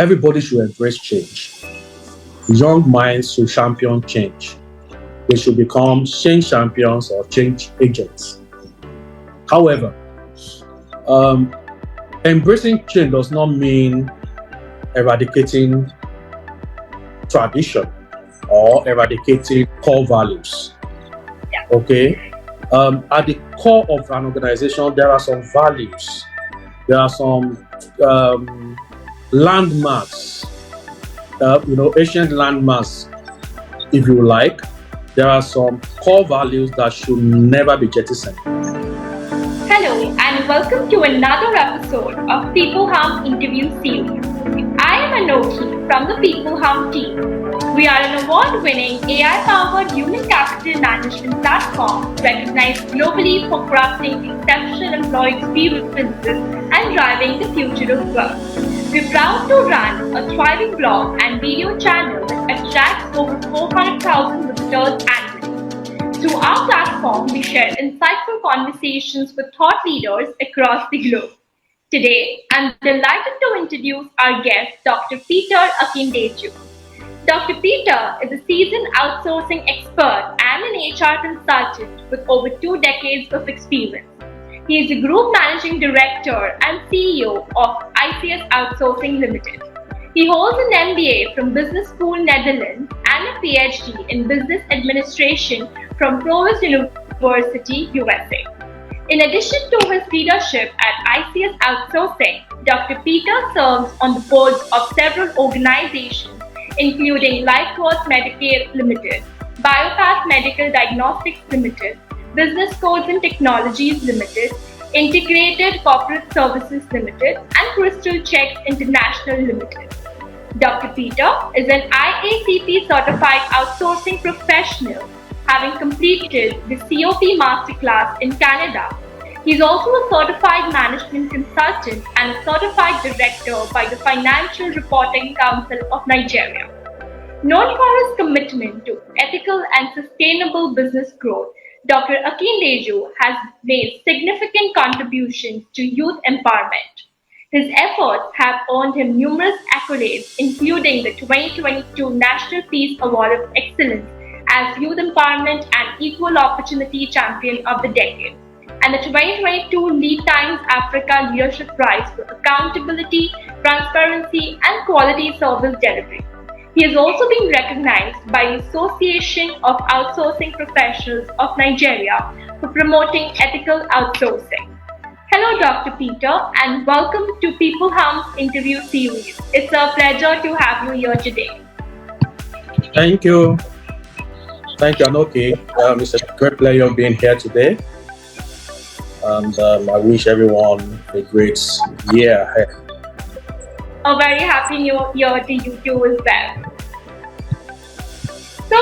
Everybody should embrace change. Young minds should champion change. They should become change champions or change agents. However, embracing change does not mean eradicating tradition or eradicating core values. Okay? At the core of an organization, there are some values. There are some landmarks, ancient landmarks, if you like. There are some core values that should never be jettisoned. Hello and welcome to another episode of PeopleHum interview series. I am Anoki from the PeopleHum team. We are an award-winning AI-powered human capital management platform recognized globally for crafting exceptional employee experiences and driving the future of work. We're proud to run a thriving blog and video channel that attracts over 400,000 visitors annually. Through our platform, we share insightful conversations with thought leaders across the globe. Today, I'm delighted to introduce our guest, Dr. Peter Akindeju. Dr. Peter is a seasoned outsourcing expert and an HR consultant with over 2 decades of experience. He is the Group Managing Director and CEO of ICS Outsourcing Limited. He holds an MBA from Business School Netherlands and a PhD in Business Administration from Provost University, USA. In addition to his leadership at ICS Outsourcing, Dr. Peter serves on the boards of several organizations including LifeWorth Medicare Limited, Biopath Medical Diagnostics Limited, Business Codes and Technologies Limited, Integrated Corporate Services Limited, and Crystal Checks International Limited. Dr. Peter is an IACP certified outsourcing professional, having completed the COP Masterclass in Canada. He is also a certified management consultant and a certified director by the Financial Reporting Council of Nigeria. Known for his commitment to ethical and sustainable business growth, Dr. Akindeju has made significant contributions to youth empowerment. His efforts have earned him numerous accolades, including the 2022 National Peace Award of Excellence as Youth Empowerment and Equal Opportunity Champion of the Decade, and the 2022 Lead Times Africa Leadership Prize for Accountability, Transparency, and Quality Service Delivery. He has also been recognized by the Association of Outsourcing Professionals of Nigeria for promoting ethical outsourcing. Hello, Dr. Peter, and welcome to PeopleHum's interview series. It's a pleasure to have you here today. Thank you. Thank you, Anoki. It's a great pleasure being here today. And I wish everyone a great year ahead. A very happy new year to you too as well. So,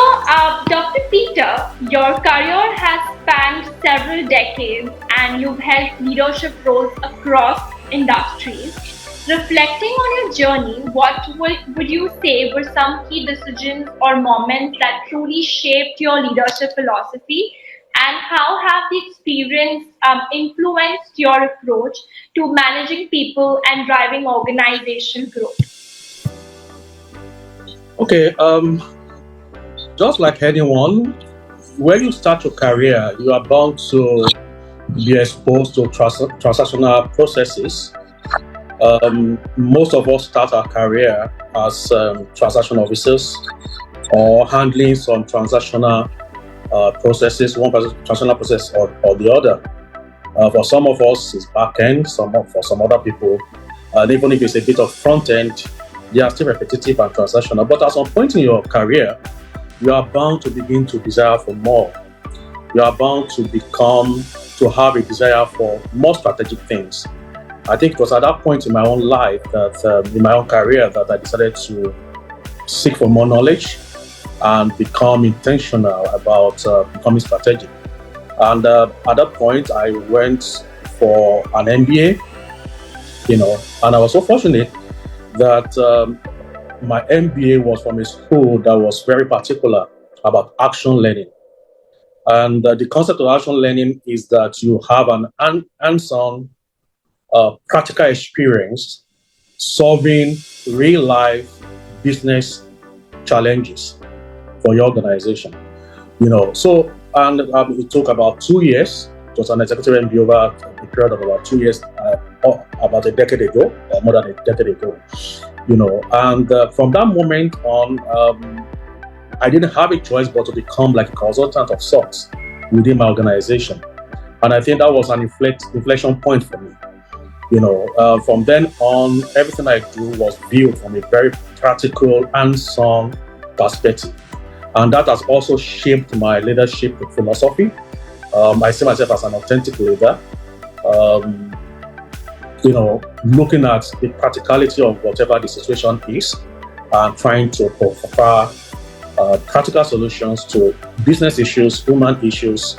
Dr. Peter, your career has spanned several decades and you've held leadership roles across industries. Reflecting on your journey, what would you say were some key decisions or moments that truly shaped your leadership philosophy? And how have the experience influenced your approach to managing people and driving organizational growth? Okay, just like anyone, when you start your career, you are bound to be exposed to transactional processes. Most of us start our career as transaction officers or handling some transactional processes, one transactional process or the other. For some of us, it's back end. For some other people, even if it's a bit of front end, they are still repetitive and transactional. But at some point in your career, you are bound to begin to desire for more. You are bound to have a desire for more strategic things. I think it was at that point in my own life in my own career, that I decided to seek for more knowledge and become intentional about becoming strategic. And at that point, I went for an MBA, and I was so fortunate that my MBA was from a school that was very particular about action learning. And the concept of action learning is that you have an hands-on practical experience solving real life business challenges for your organization. So, and it took about 2 years. It was an executive MBA over a period of about 2 years, or about a decade ago, or more than a decade ago. And from that moment on, I didn't have a choice but to become like a consultant of sorts within my organization. And I think that was an inflection point for me. From then on, everything I do was viewed from a very practical, hands-on perspective. And that has also shaped my leadership philosophy. I see myself as an authentic leader, looking at the practicality of whatever the situation is and trying to offer practical solutions to business issues, human issues,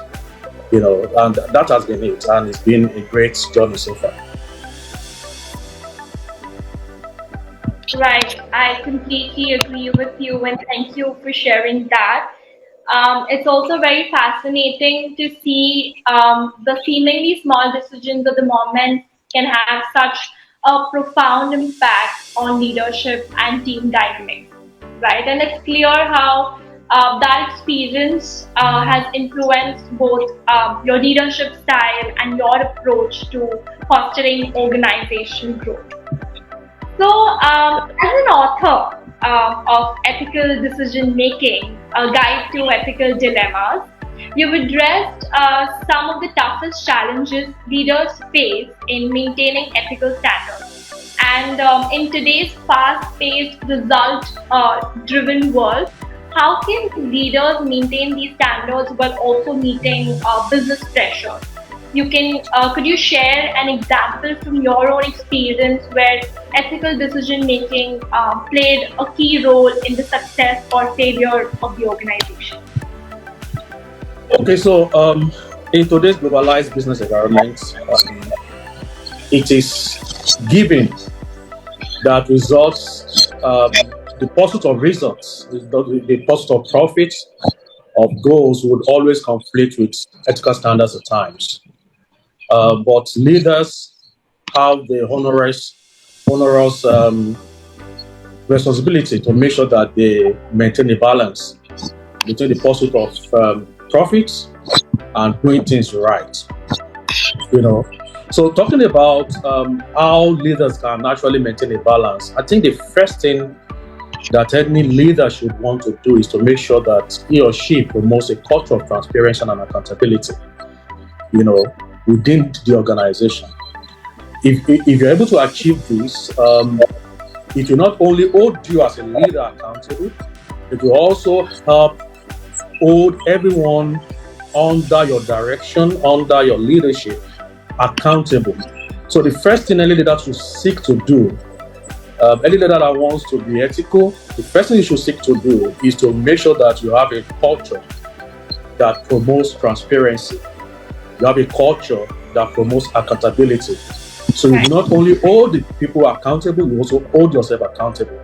and that has been it. And it's been a great journey so far. Right, I completely agree with you, and thank you for sharing that. It's also very fascinating to see the seemingly small decisions of the moment can have such a profound impact on leadership and team dynamics, right? And it's clear how that experience has influenced both your leadership style and your approach to fostering organization growth. So, as an author of Ethical Decision Making, a guide to ethical dilemmas, you've addressed some of the toughest challenges leaders face in maintaining ethical standards. And in today's fast paced, result driven world, how can leaders maintain these standards while also meeting business pressures? Could you share an example from your own experience where ethical decision making played a key role in the success or failure of the organization? Okay, so in today's globalized business environment, it is given that the pursuit of results, the pursuit of profits, of goals would always conflict with ethical standards at times. But leaders have the onerous responsibility to make sure that they maintain a balance between the pursuit of profits and doing things right. So talking about how leaders can actually maintain a balance, I think the first thing that any leader should want to do is to make sure that he or she promotes a culture of transparency and accountability, within the organization. If you're able to achieve this, it will not only hold you as a leader accountable, it will also help hold everyone under your direction, under your leadership, accountable. So the first thing any leader should seek to do, any leader that wants to be ethical, the first thing you should seek to do is to make sure that you have a culture that promotes transparency. You have a culture that promotes accountability. So you do not only hold the people accountable, you also hold yourself accountable.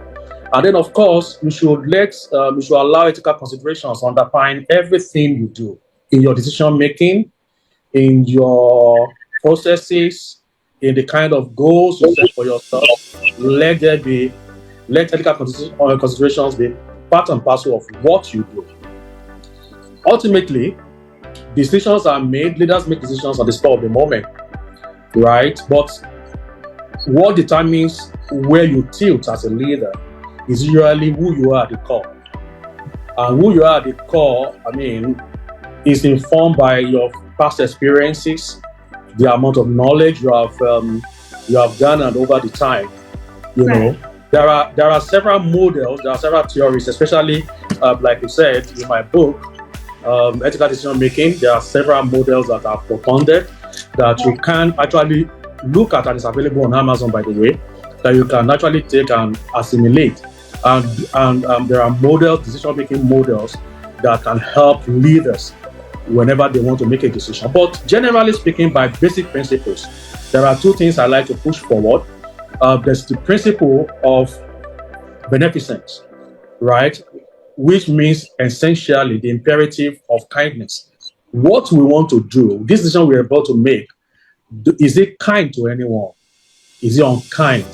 And then, of course, you should allow ethical considerations underpin everything you do in your decision making, in your processes, in the kind of goals you set for yourself. Let ethical considerations be part and parcel of what you do. Ultimately, decisions are made, leaders make decisions on the spur of the moment, right? But what determines where you tilt as a leader is usually who you are at the core. And who you are at the core, is informed by your past experiences, the amount of knowledge you have garnered over the time. Right. There are several models, there are several theories, especially like you said in my book, ethical decision making. There are several models that are propounded that you can actually look at, and it's available on Amazon, by the way, that you can actually take and assimilate. And there are decision making models that can help leaders whenever they want to make a decision. But generally speaking, by basic principles, there are two things I like to push forward. There's the principle of beneficence, right? Which means essentially the imperative of kindness. What we want to do, this decision we're about to make, is it kind to anyone? Is it unkind?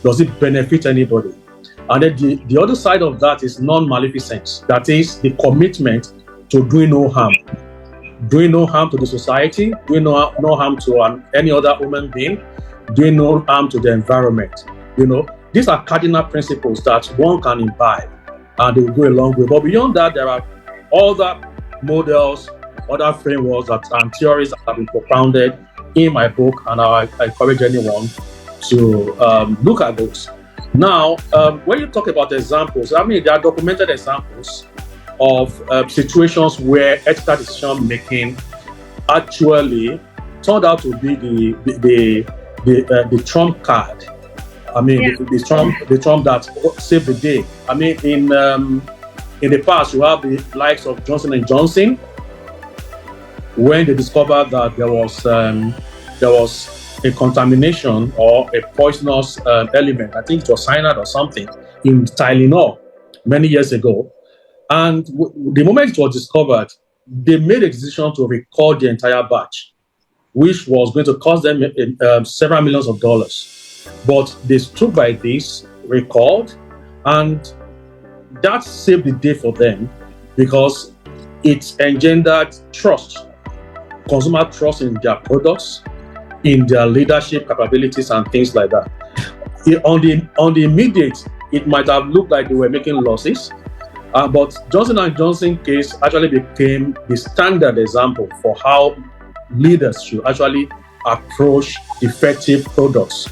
Does it benefit anybody? And then the other side of that is non-maleficence. That is the commitment to doing no harm. Doing no harm to the society, doing no harm to any other human being, doing no harm to the environment. These are cardinal principles that one can imbibe and they will go a long way. But beyond that, there are other models, other frameworks and theories that have been propounded in my book, and I encourage anyone to look at those. Now, when you talk about examples, I mean, there are documented examples of situations where ethical decision making actually turned out to be the trump card. I mean, Yeah. the trump that saved the day. I mean, in the past, you have the likes of Johnson and Johnson when they discovered that there was a contamination or a poisonous element. I think it was cyanide or something in Tylenol many years ago. And the moment it was discovered, they made a decision to record the entire batch, which was going to cost them several millions of dollars. But they stood by this record, and that saved the day for them because it engendered trust, consumer trust in their products, in their leadership capabilities, and things like that. On the immediate, it might have looked like they were making losses. But Johnson & Johnson case actually became the standard example for how leaders should actually approach effective products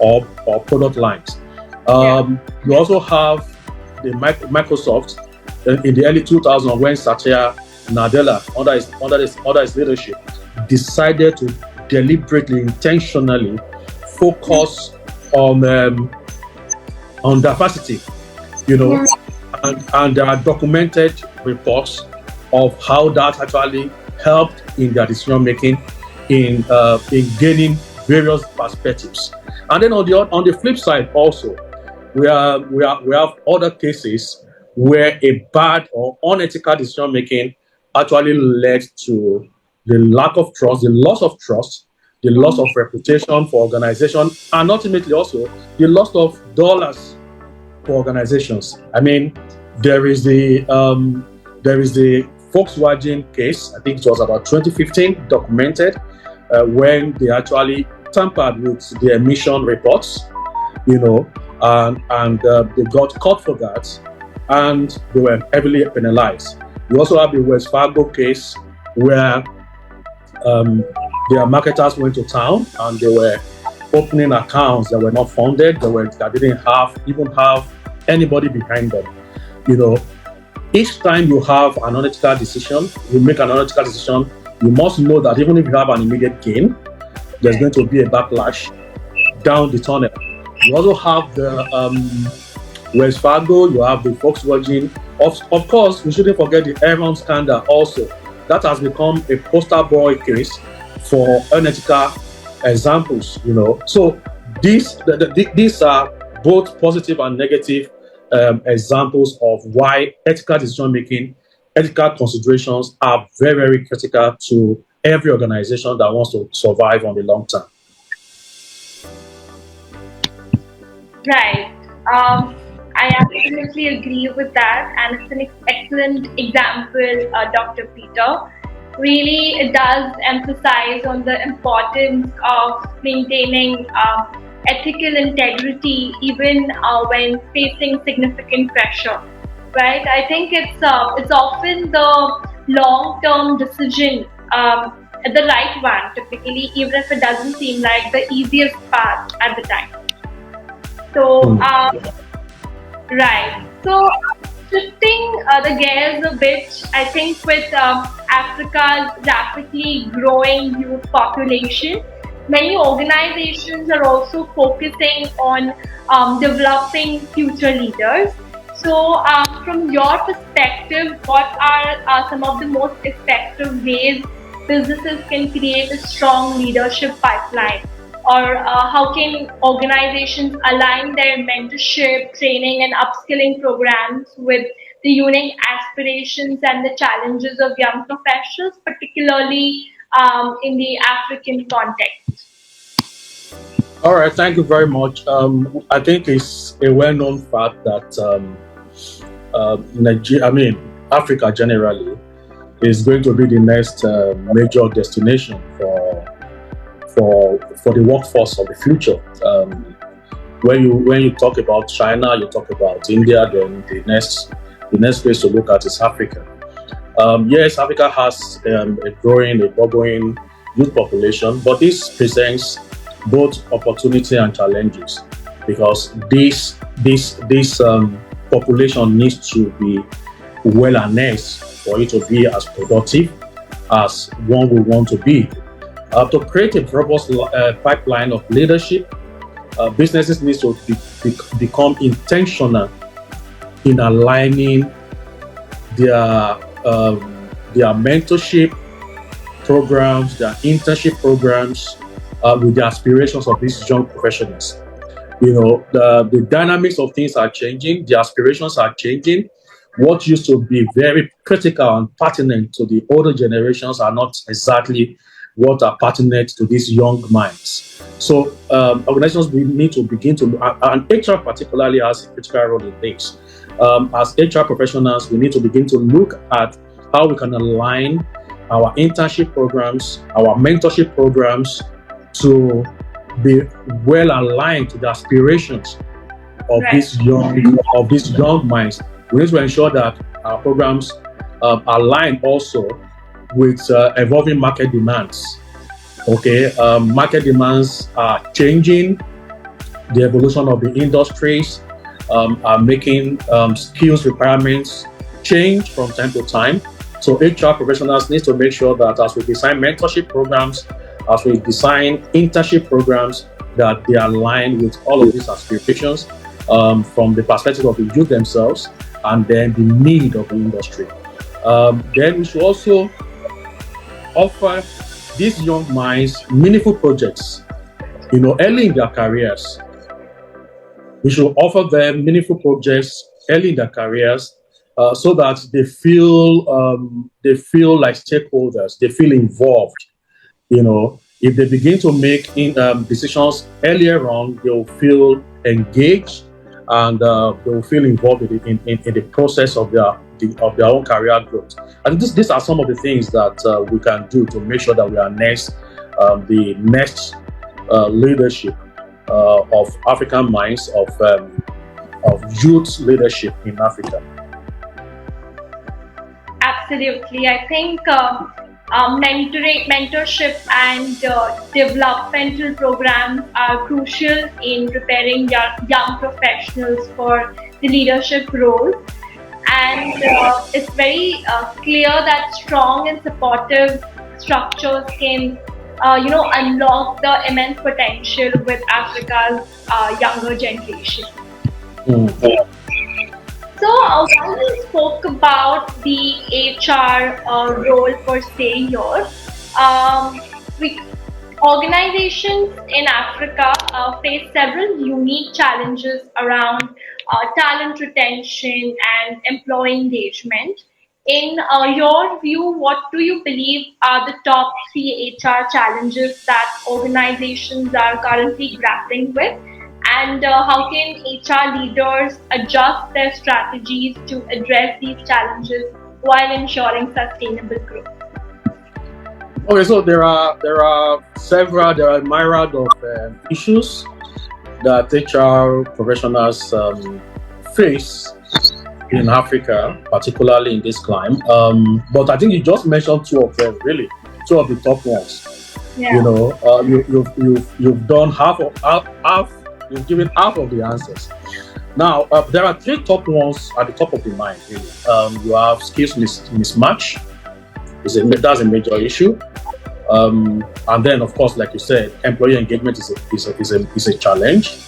or product lines. You also have the Microsoft in the early 2000s when Satya Nadella, under his leadership, decided to deliberately, intentionally focus on diversity. And there are documented reports of how that actually helped in their decision making, in gaining various perspectives. And then on the flip side, also, we have other cases where a bad or unethical decision making actually led to the lack of trust, the loss of trust, the loss of reputation for organization, and ultimately also the loss of dollars for organizations. I mean, there is the Volkswagen case. I think it was about 2015, documented when they actually tampered with the emission reports, and they got caught for that, and they were heavily penalized. We also have the Wells Fargo case where their marketers went to town and they were opening accounts that were not funded, that didn't even have anybody behind them. Each time you have an unethical decision, you make an unethical decision, you must know that even if you have an immediate gain, there's going to be a backlash down the tunnel. You also have the Wells Fargo, you have the Volkswagen. Of course, we shouldn't forget the Enron scandal also. That has become a poster boy case for unethical examples, So these are both positive and negative examples of why ethical decision making, ethical considerations are very, very critical to every organization that wants to survive on the long term. Right. I absolutely agree with that, and it's an excellent example, Dr. Peter. Really, it does emphasize on the importance of maintaining ethical integrity even when facing significant pressure. Right? I think it's often the long-term decision, the right one, typically, even if it doesn't seem like the easiest path at the time. So, right. So, shifting the gears a bit, I think with Africa's rapidly growing youth population, many organizations are also focusing on developing future leaders. So, from your perspective, what are some of the most effective ways businesses can create a strong leadership pipeline? Or how can organizations align their mentorship, training, and upskilling programs with the unique aspirations and the challenges of young professionals, particularly in the African context? All right, thank you very much. I think it's a well-known fact that Nigeria, I mean Africa generally, is going to be the next major destination for the workforce of the future. When you talk about China, you talk about India, then the next place to look at is Africa. Yes, Africa has a bubbling youth population, but this presents both opportunity and challenges because this population needs to be well harnessed for it to be as productive as one would want to be. To create a robust pipeline of leadership, businesses need to become intentional in aligning their their mentorship programs, their internship programs with the aspirations of these young professionals. The dynamics of things are changing, the aspirations are changing. What used to be very critical and pertinent to the older generations are not exactly what are pertinent to these young minds. So organizations we need to begin to, and HR particularly has a critical role in this. As HR professionals, we need to begin to look at how we can align our internship programs, our mentorship programs to be well aligned to the aspirations of Right. these young minds. We need to ensure that our programs align also with evolving market demands. Okay, market demands are changing. The evolution of the industries are making skills requirements change from time to time. So HR professionals need to make sure that as we design mentorship programs, as we design internship programs, that they align with all of these aspirations from the perspective of the youth themselves and then the need of the industry. Then we should also offer these young minds meaningful projects, early in their careers. We should offer them meaningful projects early in their careers so that they feel like stakeholders, they feel involved. If they begin to make decisions earlier on, they'll feel engaged and they'll feel involved in the process of their own career growth. And these are some of the things that we can do to make sure that we are the next leadership of African minds, of youth leadership in Africa. Absolutely. I think mentorship and developmental programs are crucial in preparing young professionals for the leadership roles. And it's very clear that strong and supportive structures can, unlock the immense potential with Africa's younger generation. Mm. So, while we spoke about the HR role per se here, um, we, organizations in Africa face several unique challenges around talent retention and employee engagement. In your view, what do you believe are the top three HR challenges that organizations are currently grappling with? And how can HR leaders adjust their strategies to address these challenges while ensuring sustainable growth? Okay, so there are a myriad of issues that HR professionals face in Africa, particularly in this climb. But I think you just mentioned two of them, really, two of the top ones. Yeah. You've done half. You've given half of the answers. Now, there are three top ones at the top of the mind. Really, you have skills mismatch. That's a major issue. And then, of course, like you said, employee engagement is a challenge,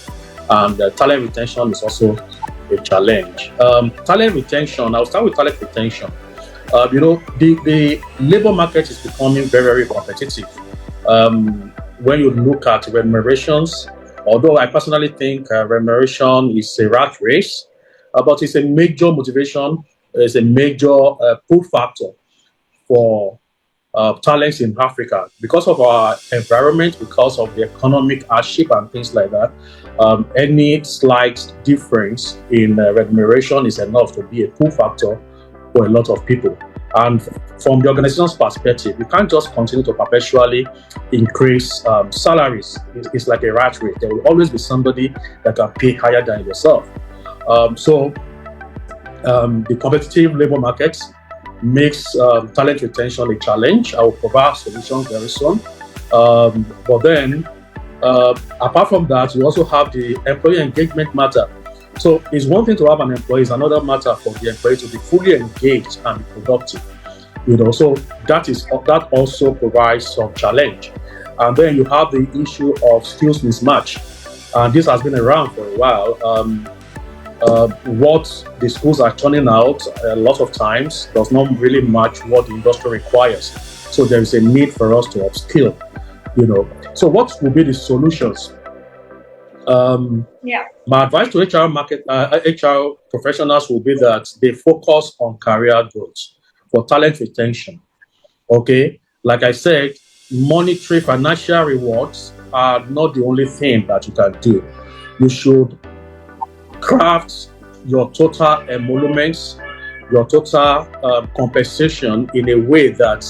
and talent retention is also a challenge. Talent retention. I'll start with talent retention. The labor market is becoming very, very competitive. When you look at remunerations, although I personally think remuneration is a rat race, but it's a major motivation, it's a major pull factor for talents in Africa because of our environment, because of the economic hardship and things like that. Any slight difference in remuneration is enough to be a pull factor for a lot of people. And from the organization's perspective, you can't just continue to perpetually increase salaries. It's like a rat race. There will always be somebody that can pay higher than yourself. So the competitive labor market makes talent retention a challenge. I will provide solutions very soon. But then, apart from that, you also have the employee engagement matter. So it's one thing to have an employee, it's another matter for the employee to be fully engaged and productive. So that also provides some challenge. And then you have the issue of skills mismatch, and this has been around for a while. What the schools are turning out a lot of times does not really match what the industry requires. So there is a need for us to upskill. So what will be the solutions? My advice to HR professionals will be that they focus on career growth for talent retention. Okay, like I said, monetary financial rewards are not the only thing that you can do. You should craft your total emoluments, your total compensation in a way that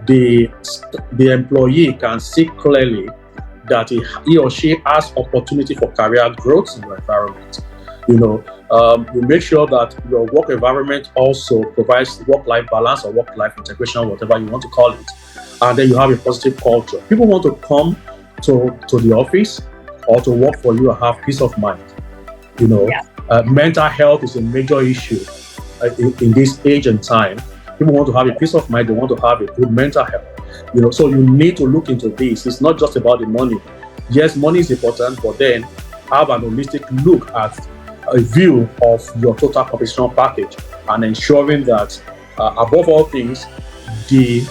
the employee can see clearly that he or she has opportunity for career growth in your environment. You make sure that your work environment also provides work-life balance or work-life integration, whatever you want to call it. And then you have a positive culture. People want to come to the office or to work for you and have peace of mind. Mental health is a major issue in this age and time. People want to have a peace of mind. They want to have a good mental health. So you need to look into this. It's not just about the money. Yes, money is important, but then have an holistic look at a view of your total compensation package and ensuring that above all things, the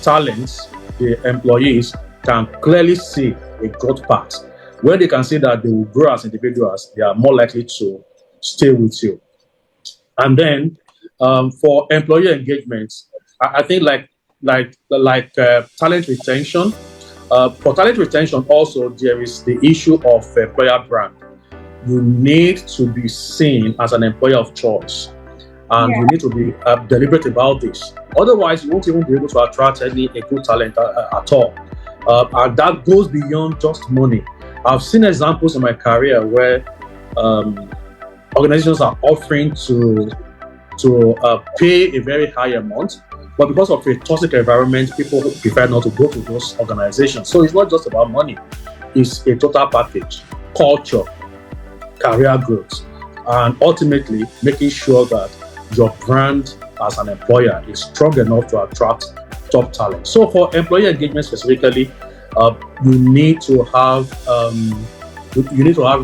talents, the employees can clearly see a growth path. When they can see that they will grow as individuals, they are more likely to stay with you. And then for employee engagement, I think like talent retention. For talent retention, also there is the issue of employer brand. You need to be seen as an employer of choice, and you need to be deliberate about this. Otherwise, you won't even be able to attract a good talent at all. And that goes beyond just money. I've seen examples in my career where organizations are offering to pay a very high amount, but because of a toxic environment, people prefer not to go to those organizations. So it's not just about money; it's a total package: culture, career growth, and ultimately making sure that your brand as an employer is strong enough to attract top talent. So for employee engagement specifically, you need to have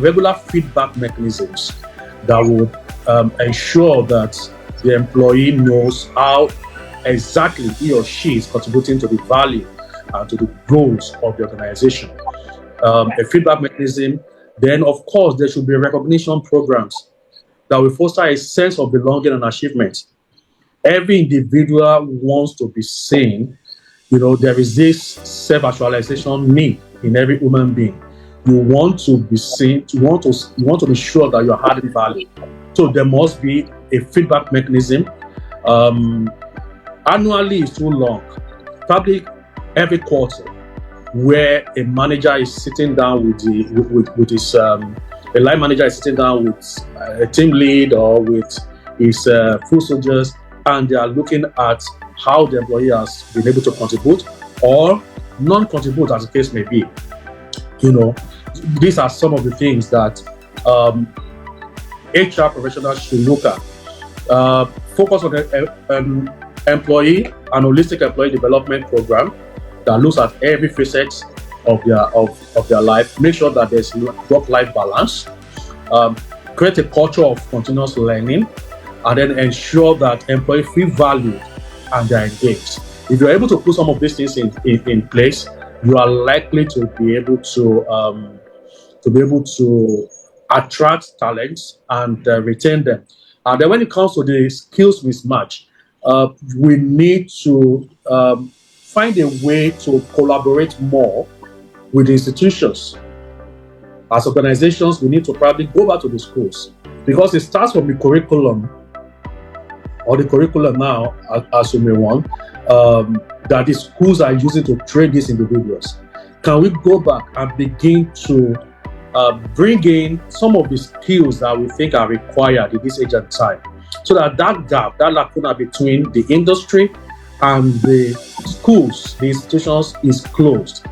regular feedback mechanisms that would ensure that the employee knows how exactly he or she is contributing to the value and to the goals of the organization. A feedback mechanism. Then, of course, there should be recognition programs that will foster a sense of belonging and achievement. Every individual wants to be seen. There is this self-actualization need in every human being. You want to be seen. You want to be sure that you're adding value. So there must be a feedback mechanism. Annually is too long. Probably every quarter, where a manager is sitting down with his a line manager is sitting down with a team lead or with his full soldiers, and they are looking at how the employee has been able to contribute or non-contribute, as the case may be. These are some of the things that HR professionals should look at. Focus on an employee and holistic employee development program that looks at every facet of their life. Make sure that there's work-life balance. Create a culture of continuous learning, and then ensure that employees feel valued and they're engaged. If you're able to put some of these things in place, you are likely to be able to attract talents and retain them. And then when it comes to the skills mismatch, we need to find a way to collaborate more with institutions. As organizations, we need to probably go back to the schools, because it starts from the curriculum, or the curriculum now, as you may want, that the schools are using to train these individuals. Can we go back and begin to bring in some of the skills that we think are required in this age and time, so that gap, that lacuna between the industry and the schools, the institutions, is closed?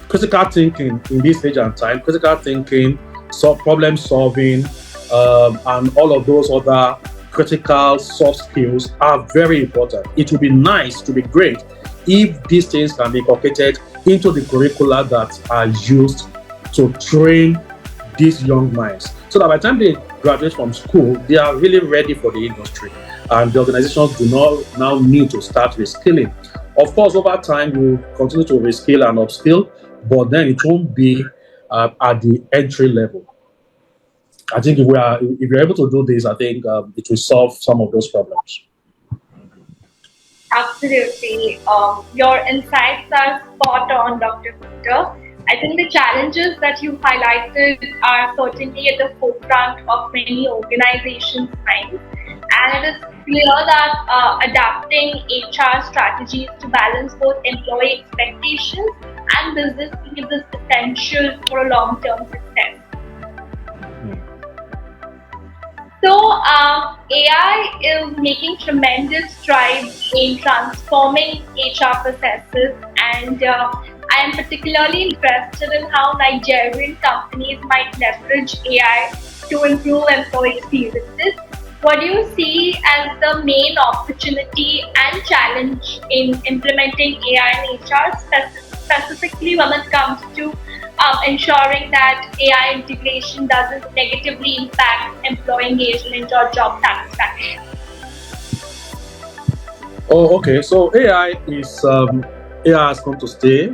Critical thinking in this age and time, critical thinking, problem solving, and all of those other critical soft skills are very important. It would be nice, to be great, if these things can be incorporated into the curricula that are used to train these young minds, so that by the time they graduate from school, they are really ready for the industry, and the organizations do not now need to start reskilling. Of course, over time, you continue to reskill and upskill, but then it won't be at the entry level. I think if we're able to do this, I think it will solve some of those problems. Absolutely. Your insights are spot on, Dr. Victor. I think the challenges that you highlighted are certainly at the forefront of many organizations' minds. And it is clear that adapting HR strategies to balance both employee expectations and business needs is essential for a long-term success. So, AI is making tremendous strides in transforming HR processes, and I am particularly interested in how Nigerian companies might leverage AI to improve employee experiences. What do you see as the main opportunity and challenge in implementing AI in HR, specifically when it comes to ensuring that AI integration doesn't negatively impact employee engagement or job satisfaction? Oh, okay. So AI has come to stay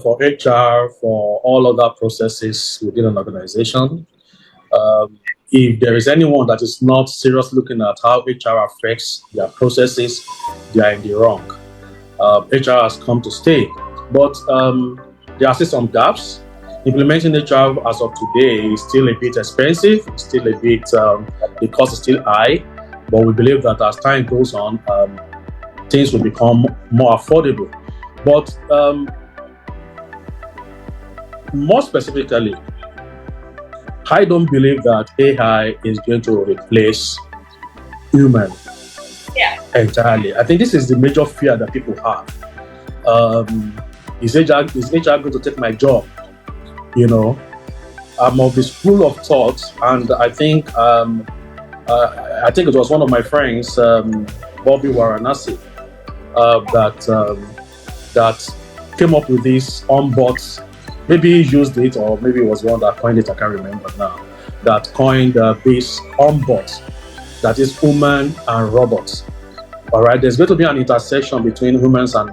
for HR, for all other processes within an organization. If there is anyone that is not seriously looking at how HR affects their processes, they are in the wrong. HR has come to stay, but there are still some gaps. Implementing HR as of today is still a bit expensive. It's still a bit, the cost is still high, but we believe that as time goes on, things will become more affordable. But more specifically, I don't believe that AI is going to replace human entirely. I think this is the major fear that people have. Is HR going to take my job? I'm of the school of thought, and I think it was one of my friends, Bobby Waranasi, that came up with this on-bot. Maybe he used it, or maybe it was one that coined it. I can't remember now. That coined this on-bot, that is human and robots. All right, there's going to be an intersection between humans and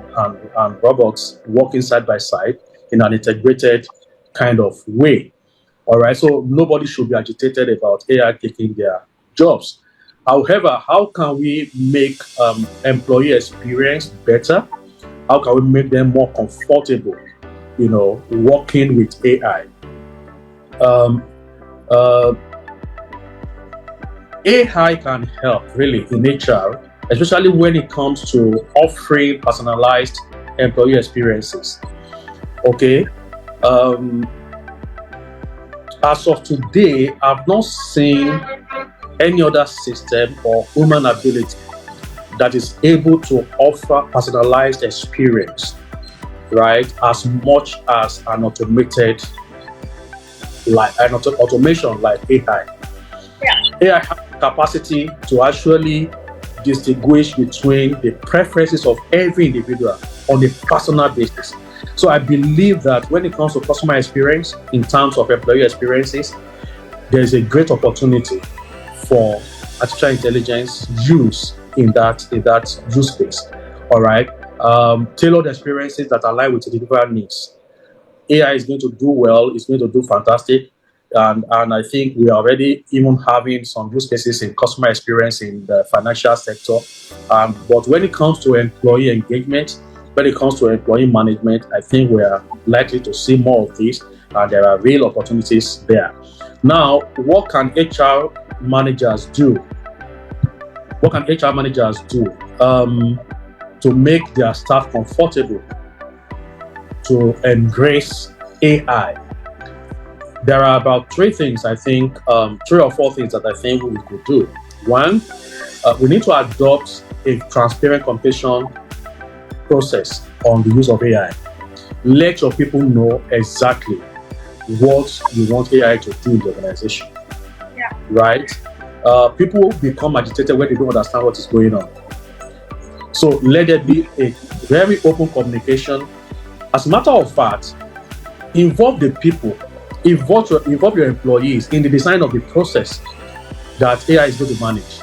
robots working side by side in an integrated kind of way. All right, so nobody should be agitated about AI taking their jobs. However, how can we make employee experience better? How can we make them more comfortable, working with AI? AI can help really in HR, especially when it comes to offering personalized employee experiences. Okay. As of today, I've not seen any other system or human ability that is able to offer personalized experience, right, as much as an automation like AI. AI has the capacity to actually distinguish between the preferences of every individual on a personal basis. So I believe that when it comes to customer experience, in terms of employee experiences, there is a great opportunity for artificial intelligence use in that use case. All right, tailored experiences that align with individual needs. AI is going to do well. It's going to do fantastic. And I think we are already even having some use cases in customer experience in the financial sector. But when it comes to employee engagement, when it comes to employee management, I think we are likely to see more of this, and there are real opportunities there. Now, what can HR managers do? What can HR managers do to make their staff comfortable to embrace AI? There are about three things, I think, 3 or 4 things that I think we could do. One, we need to adopt a transparent communication process on the use of AI. Let your people know exactly what you want AI to do in the organization. Yeah. Right? People become agitated when they don't understand what is going on. So let there be a very open communication. As a matter of fact, involve the people, involve your employees in the design of the process that AI is going to manage.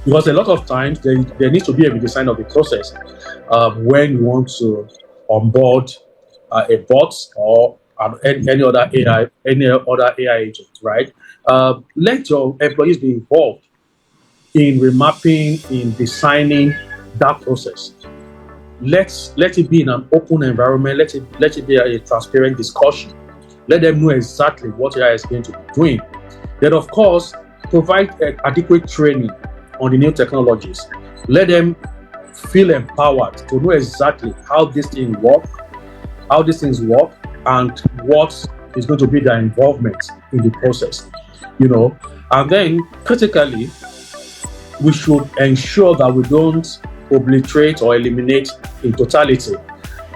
Because a lot of times there needs to be a redesign of the process when you want to onboard a bot or any other AI agent, right? Let your employees be involved in remapping, in designing that process. Let it be in an open environment. Let it be a transparent discussion. Let them know exactly what AI is going to be doing. Then, of course, provide adequate training on the new technologies. Let them feel empowered to know exactly how these things work, and what is going to be their involvement in the process. And then critically, we should ensure that we don't obliterate or eliminate in totality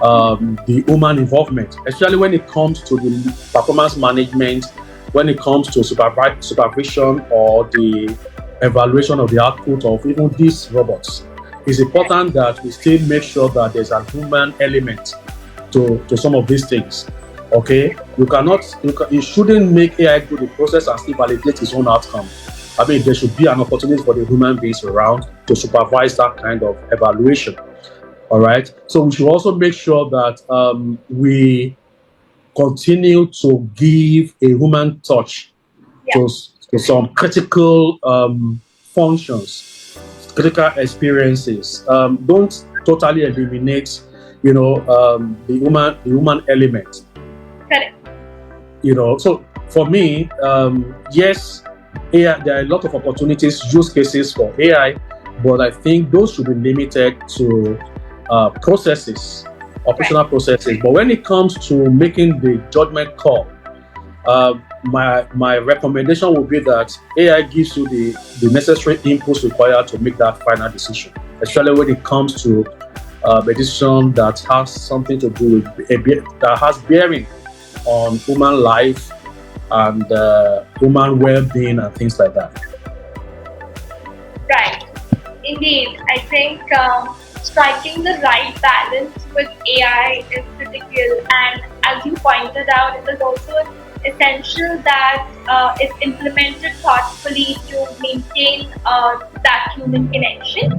the human involvement, especially when it comes to the performance management, when it comes to supervision or the evaluation of the output of even these robots. It's important that we still make sure that there's a human element to some of these things. Okay, you shouldn't make AI do the process and still validate its own outcome. I mean, there should be an opportunity for the human beings around to supervise that kind of evaluation. All right. So we should also make sure that we continue to give a human touch to some critical functions, critical experiences. Don't totally eliminate, the human element. Correct. So for me, yes, AI, there are a lot of opportunities, use cases for AI, but I think those should be limited to processes, operational processes. But when it comes to making the judgment call, my recommendation would be that AI gives you the necessary inputs required to make that final decision, especially when it comes to a decision that has something to do with that has bearing on human life and human well-being and things like that. Right. Indeed, I think striking the right balance with AI is critical, and as you pointed out, it is also essential that it's implemented thoughtfully to maintain that human connection.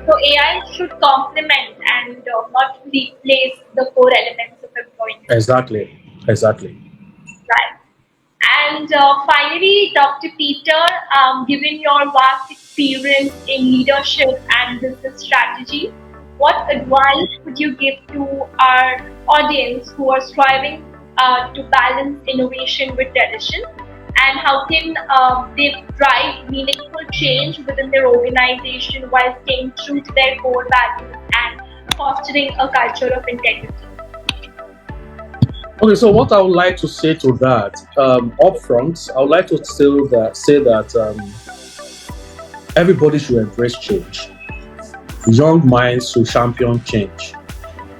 So AI should complement and not replace the core elements of employment. Exactly. Right. And finally, Dr. Peter, given your vast experience in leadership and business strategy, what advice would you give to our audience who are striving to balance innovation with tradition? And how can they drive meaningful change within their organization while staying true to their core values and fostering a culture of integrity? Okay, so what I would like to say to that, upfront, I would like to say that everybody should embrace change. Young minds should champion change.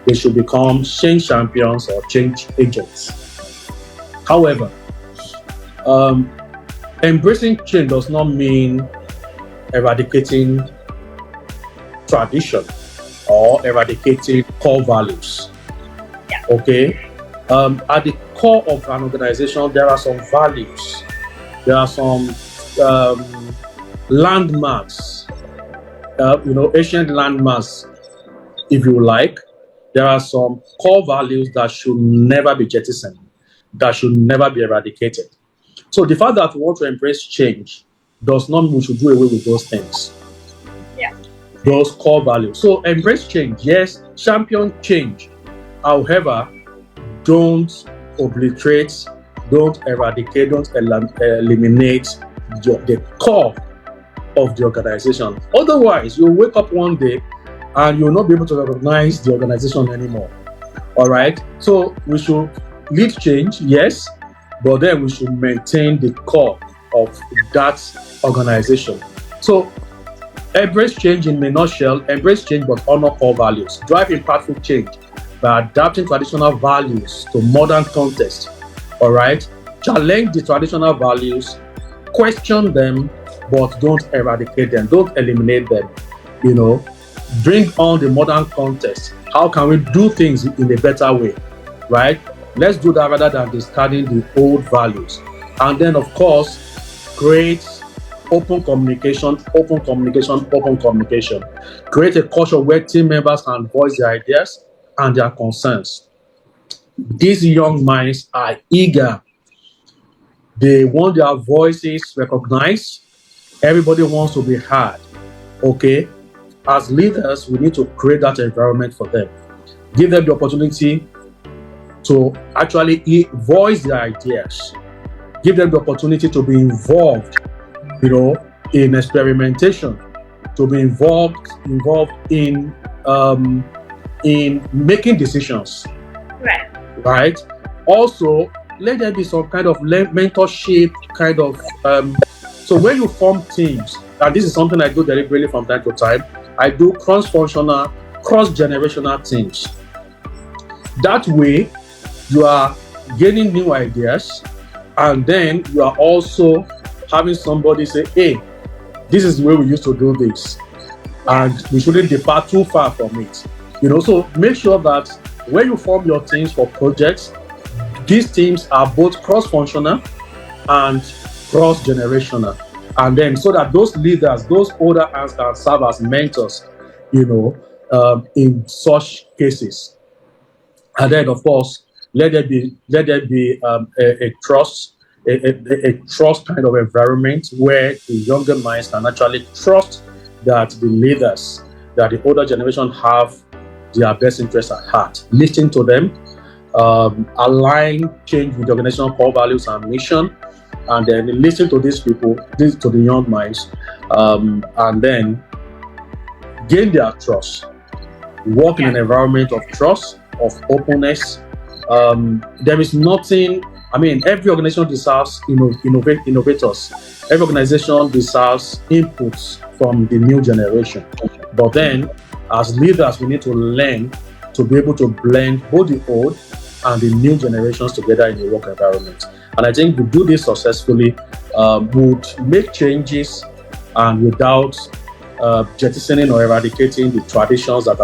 They should become change champions or change agents. However, embracing change does not mean eradicating tradition or eradicating core values. Yeah. Okay? At the core of an organization, there are some values. There are some landmarks, ancient landmarks, if you like. There are some core values that should never be jettisoned, that should never be eradicated. So the fact that we want to embrace change does not mean we should do away with those things. Yeah. Those core values. So embrace change, yes, champion change. However, don't obliterate, don't eradicate, don't eliminate the core of the organization. Otherwise, you'll wake up one day and you'll not be able to recognize the organization anymore. All right. So we should lead change, yes, but then we should maintain the core of that organization. So embrace change in a nutshell, embrace change but honor core values. Drive impactful change by adapting traditional values to modern context. All right. Challenge the traditional values, question them, but don't eradicate them, don't eliminate them. Bring on the modern context. How can we do things in a better way, right? Let's do that rather than discarding the old values. And then, of course, create open communication. Create a culture where team members can voice their ideas and their concerns. These young minds are eager. They want their voices recognized. Everybody wants to be heard. Okay? As leaders, we need to create that environment for them. Give them the opportunity to actually voice their ideas. Give them the opportunity to be involved, in experimentation, to be involved in making decisions. Right. Also, let there be some kind of mentorship, so when you form teams, and this is something I do deliberately from time to time, I do cross-functional, cross-generational teams. That way, you are gaining new ideas, and then you are also having somebody say, hey, this is the way we used to do this, and we shouldn't depart too far from it. So make sure that when you form your teams for projects, these teams are both cross-functional and cross-generational. And then so that those leaders, those older hands can serve as mentors, in such cases. And then, of course, let there be a trust, a trust kind of environment where the younger minds can actually trust that the leaders, that the older generation have their best interests at heart. Listen to them, align change with the organizational core values and mission, and then listen to these people, to the young minds, and then gain their trust. Work in an environment of trust, of openness. There is nothing. Every organization deserves innovators. Every organization deserves inputs from the new generation. But then, as leaders, we need to learn to be able to blend both the old and the new generations together in a work environment. And I think we do this successfully, would make changes and without jettisoning or eradicating the traditions that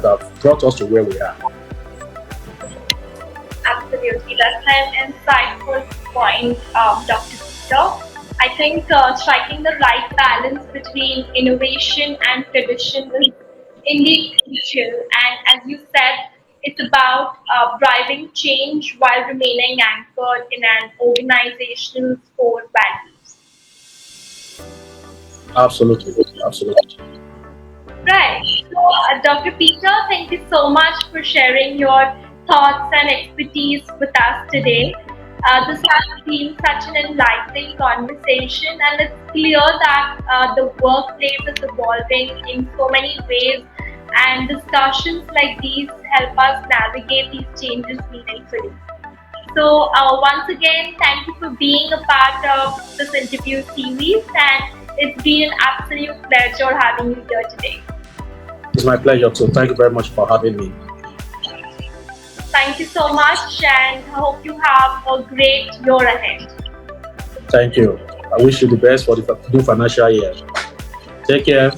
have brought us to where we are. Absolutely, that's an insightful point, Dr. Peter. I think striking the right balance between innovation and tradition is indeed crucial. And as you said, it's about driving change while remaining anchored in an organization's core values. Absolutely. Right. So, Dr. Peter, thank you so much for sharing your thoughts and expertise with us today. This has been such an enlightening conversation, and it's clear that the workplace is evolving in so many ways, and discussions like these help us navigate these changes meaningfully. So, once again, thank you for being a part of this interview series, and it's been an absolute pleasure having you here today. It's my pleasure too. Thank you very much for having me. Thank you so much, and I hope you have a great year ahead. Thank you. I wish you the best for the new financial year. Take care.